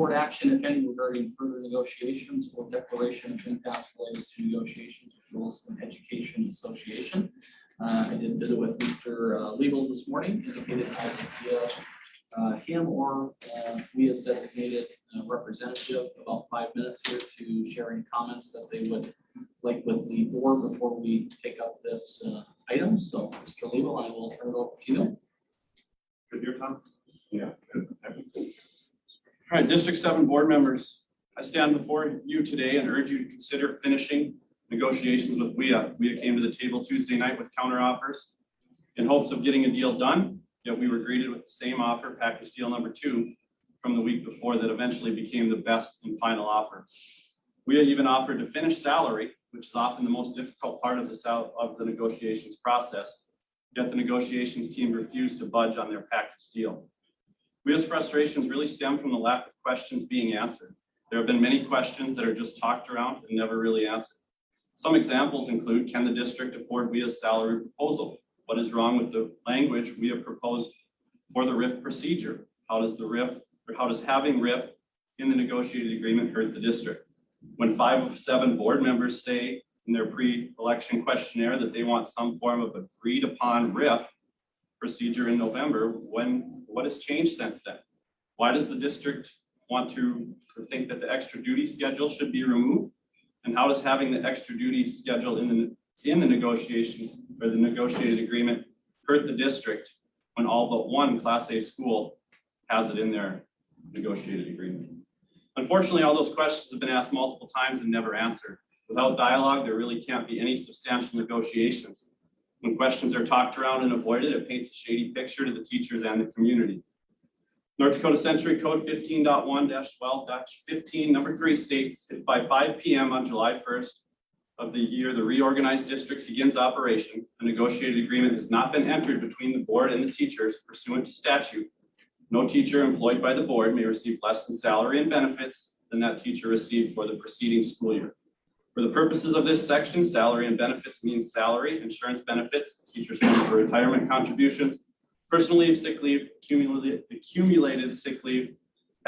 board action, if any, regarding further negotiations or declaration of impasse related to negotiations with the Williston Education Association. I did visit with Mr. Legal this morning, indicated I would give him or we as designated representative about 5 minutes here to share any comments that they would like with the board before we take up this item. So, Mr. Legal, I will turn it over to you. Good here, Tom? Yeah. All right, District 7 board members, I stand before you today and urge you to consider finishing negotiations with WIA. WIA came to the table Tuesday night with counteroffers in hopes of getting a deal done, yet we were greeted with the same offer, package deal number 2, from the week before that eventually became the best and final offer. WIA even offered to finish salary, which is often the most difficult part of the negotiations process, yet the negotiations team refused to budge on their package deal. WIA's frustrations really stem from the lack of questions being answered. There have been many questions that are just talked around and never really answered. Some examples include, can the district afford WIA's salary proposal? What is wrong with the language we have proposed for the RIF procedure? How does having RIF in the negotiated agreement hurt the district? When 5 of 7 board members say in their pre-election questionnaire that they want some form of agreed upon RIF procedure in November, what has changed since then? Why does the district want to think that the extra duty schedule should be removed? And how does having the extra duty schedule in the negotiation or the negotiated agreement hurt the district when all but one Class A school has it in their negotiated agreement? Unfortunately, all those questions have been asked multiple times and never answered. Without dialogue, there really can't be any substantial negotiations. When questions are talked around and avoided, it paints a shady picture to the teachers and the community. North Dakota Century Code 15.1-12-15, number 3 states, if by 5 p.m. on July 1st of the year, the reorganized district begins operation, a negotiated agreement has not been entered between the board and the teachers pursuant to statute, no teacher employed by the board may receive less in salary and benefits than that teacher received for the preceding school year. For the purposes of this section, salary and benefits means salary, insurance benefits, teachers' funds for retirement contributions, personal leave, sick leave, accumulated sick leave,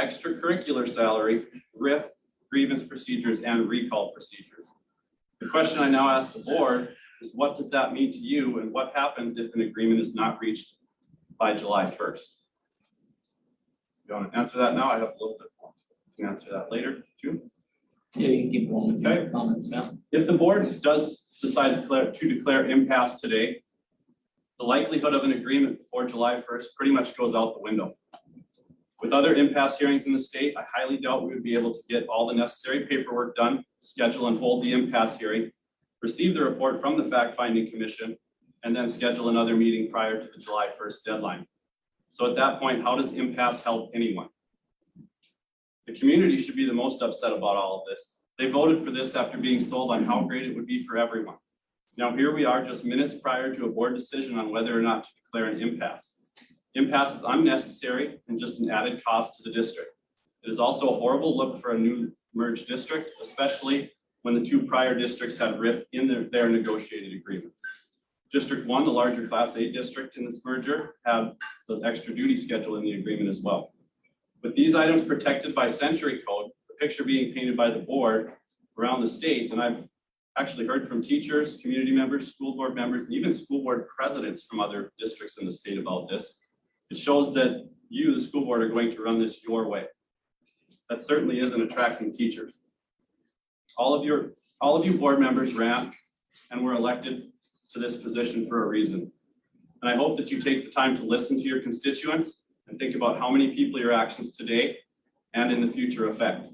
extracurricular salary, RIF, grievance procedures, and recall procedures. The question I now ask the board is, what does that mean to you, and what happens if an agreement is not reached by July 1st? You want to answer that now? I have a little bit more. You can answer that later too. Yeah, you can keep going with your comments now. If the board does decide to declare impasse today, the likelihood of an agreement before July 1st pretty much goes out the window. With other impasse hearings in the state, I highly doubt we would be able to get all the necessary paperwork done, schedule and hold the impasse hearing, receive the report from the fact-finding commission, and then schedule another meeting prior to the July 1st deadline. So at that point, how does impasse help anyone? The community should be the most upset about all of this. They voted for this after being sold on how great it would be for everyone. Now here we are just minutes prior to a board decision on whether or not to declare an impasse. Impasse is unnecessary and just an added cost to the district. It is also a horrible look for a new merged district, especially when the 2 prior districts had RIF in their negotiated agreements. District 1, the larger Class A district in this merger, had the extra duty schedule in the agreement as well. With these items protected by Century Code, the picture being painted by the board around the state, and I've actually heard from teachers, community members, school board members, and even school board presidents from other districts in the state about this, it shows that you, the school board, are going to run this your way. That certainly isn't attracting teachers. All of you board members ran and were elected to this position for a reason. And I hope that you take the time to listen to your constituents and think about how many people your actions today and in the future affect.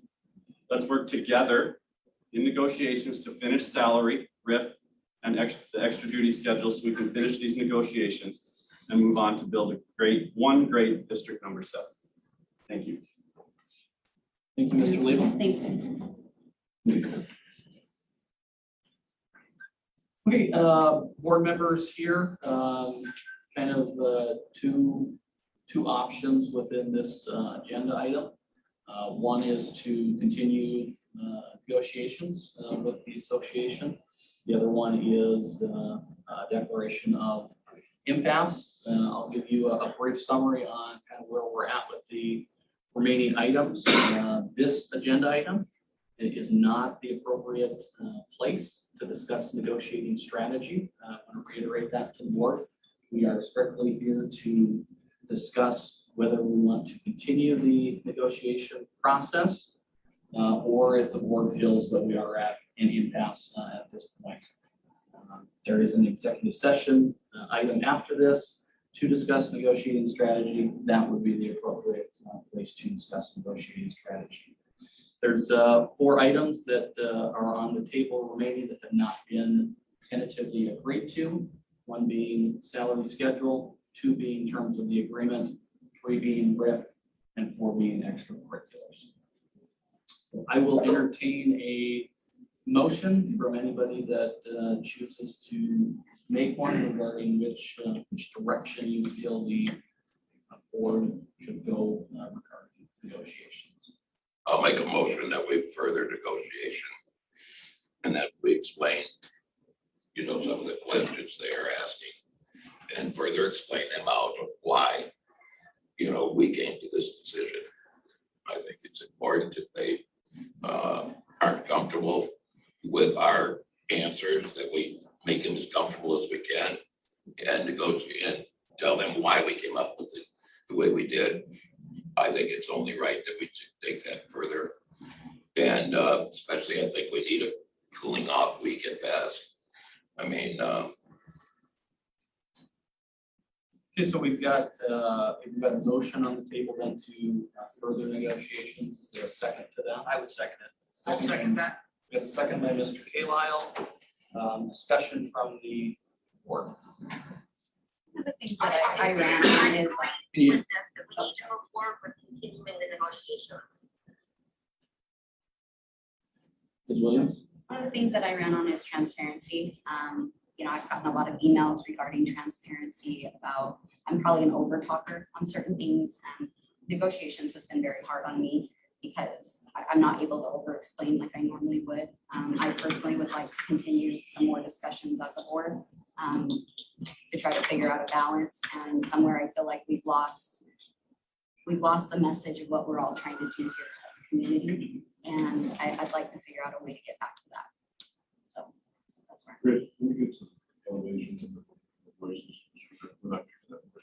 Let's work together in negotiations to finish salary, RIF, and the extra duty schedule so we can finish these negotiations and move on to build a great district number 7. Thank you. Thank you, Mr. Leibel. Thank you. Okay, board members here, kind of two options within this agenda item. One is to continue negotiations with the association. The other one is a declaration of impasse. I'll give you a brief summary on kind of where we're at with the remaining items. This agenda item is not the appropriate place to discuss negotiating strategy. I want to reiterate that to the board. We are strictly here to discuss whether we want to continue the negotiation process or if the board feels that we are at an impasse at this point. There is an executive session item after this to discuss negotiating strategy. That would be the appropriate place to discuss negotiating strategy. There's 4 items that are on the table remaining that have not been tentatively agreed to. 1 being salary schedule, 2 being terms of the agreement, 3 being RIF, and 4 being extracurriculars. So I will entertain a motion from anybody that chooses to make one regarding which direction you feel the board should go regarding negotiations. I'll make a motion that we further negotiation and that we explain, some of the questions they are asking and further explain them out of why, we came to this decision. I think it's important if they aren't comfortable with our answers that we make them as comfortable as we can and negotiate and tell them why we came up with it the way we did. I think it's only right that we take that further. And especially I think we need a cooling off week at best. I mean, Okay, so we've got a motion on the table then to further negotiations. Is there a second to that? I would second it. I'll second that. We have a second by Mr. Kalisle. Discussion from the board. One of the things that I ran on is Can you- that we need to move forward with continuing the negotiations. Ms. Williams? One of the things that I ran on is transparency. I've gotten a lot of emails regarding transparency about, I'm probably an over talker on certain things. Negotiations has been very hard on me because I'm not able to over explain like I normally would. I personally would like to continue some more discussions as a board to try to figure out a balance, and somewhere I feel like we've lost the message of what we're all trying to do here as a community, and I'd like to figure out a way to get back to that. So that's where I'm Rich, can we get some elevations in the voices? We're not sure that.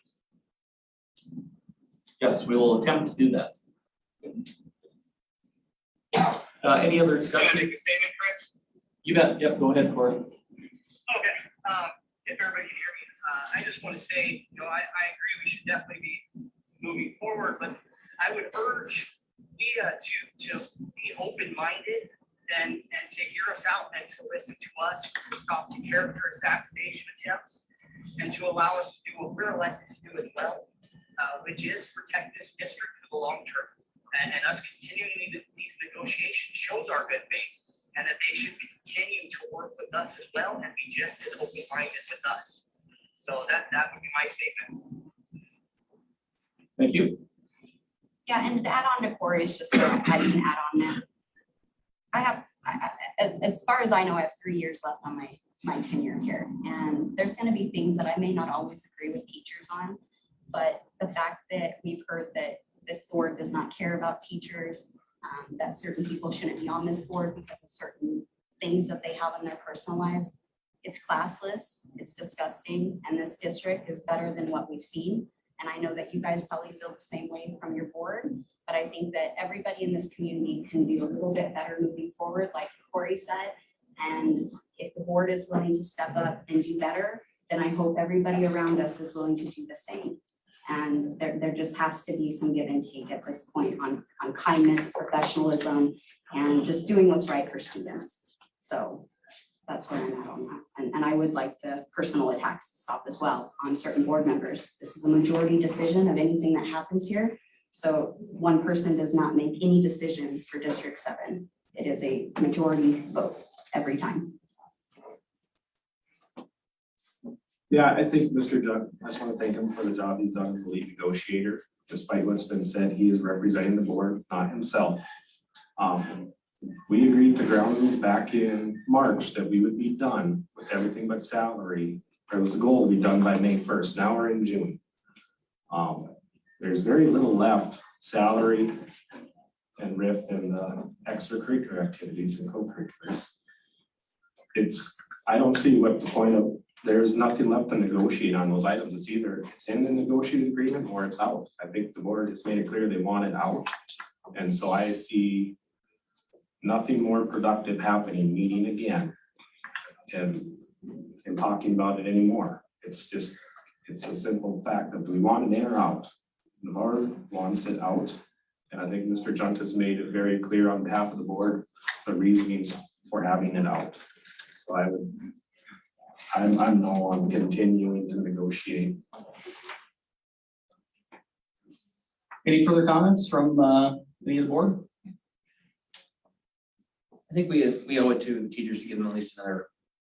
Yes, we will attempt to do that. Any other discussion? Make a statement, Chris? You bet. Yep, go ahead, Corey. Okay, if everybody can hear me, I just want to say, I agree we should definitely be moving forward, but I would urge Leah to be open-minded and to hear us out and to listen to us, to stop the character assassination attempts, and to allow us to do what we're elected to do as well, which is protect this district for the long term. And us continuing these negotiations shows our good faith, and that they should continue to work with us as well and be just as open-minded with us. So that would be my statement. Thank you. Yeah, and to add on to Corey's, just so I can add on that. As far as I know, I have 3 years left on my tenure here. And there's going to be things that I may not always agree with teachers on. But the fact that we've heard that this board does not care about teachers, that certain people shouldn't be on this board because of certain things that they have in their personal lives, it's classless, it's disgusting, and this district is better than what we've seen. And I know that you guys probably feel the same way from your board, but I think that everybody in this community can do a little bit better moving forward, like Corey said. And if the board is willing to step up and do better, then I hope everybody around us is willing to do the same. And there just has to be some give and take at this point on kindness, professionalism, and just doing what's right for students. So that's where I'm at on that. And I would like the personal attacks to stop as well on certain board members. This is a majority decision of anything that happens here. So one person does not make any decision for District 7. It is a majority vote every time. Yeah, I think Mr. Jundt, I just want to thank him for the job he's done as the lead negotiator. Despite what's been said, he is representing the board, not himself. We agreed to ground rules back in March that we would be done with everything but salary. There was a goal to be done by May 1st. Now we're in June. There's very little left salary and RIF and extracurricular activities and co-curriculars. I don't see what the point of, there's nothing left to negotiate on those items. It's either it's in the negotiated agreement or it's out. I think the board has made it clear they want it out. And so I see nothing more productive happening, meeting again and talking about it anymore. It's a simple fact of, do we want it in or out? The board wants it out. And I think Mr. Jundt has made it very clear on behalf of the board, the reasonings for having it out. So I'm no on continuing to negotiate. Any further comments from any of the board? I think we owe it to the teachers to give them at least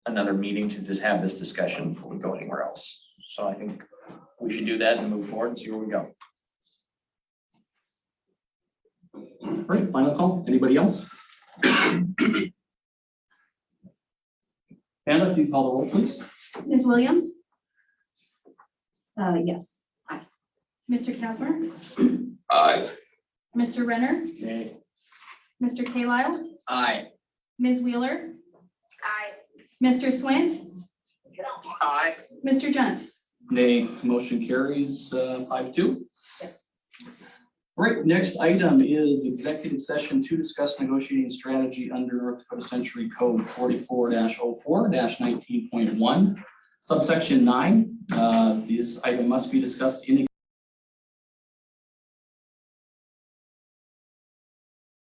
another meeting to just have this discussion before we go anywhere else. So I think we should do that and move forward and see where we go. All right, final call. Anybody else? Anna, if you call the roll, please. Ms. Williams, Yes. Mr. Casmer, Aye. Mr. Renner, Nay. Mr. Kalile, Aye. Ms. Wheeler, Aye. Mr. Swint, Aye. Mr. Jundt. Nay. Motion carries 5-2. Yes. All right, next item is executive session to discuss negotiating strategy under North Dakota Century Code 44-04-19.1, subsection 9. This item must be discussed in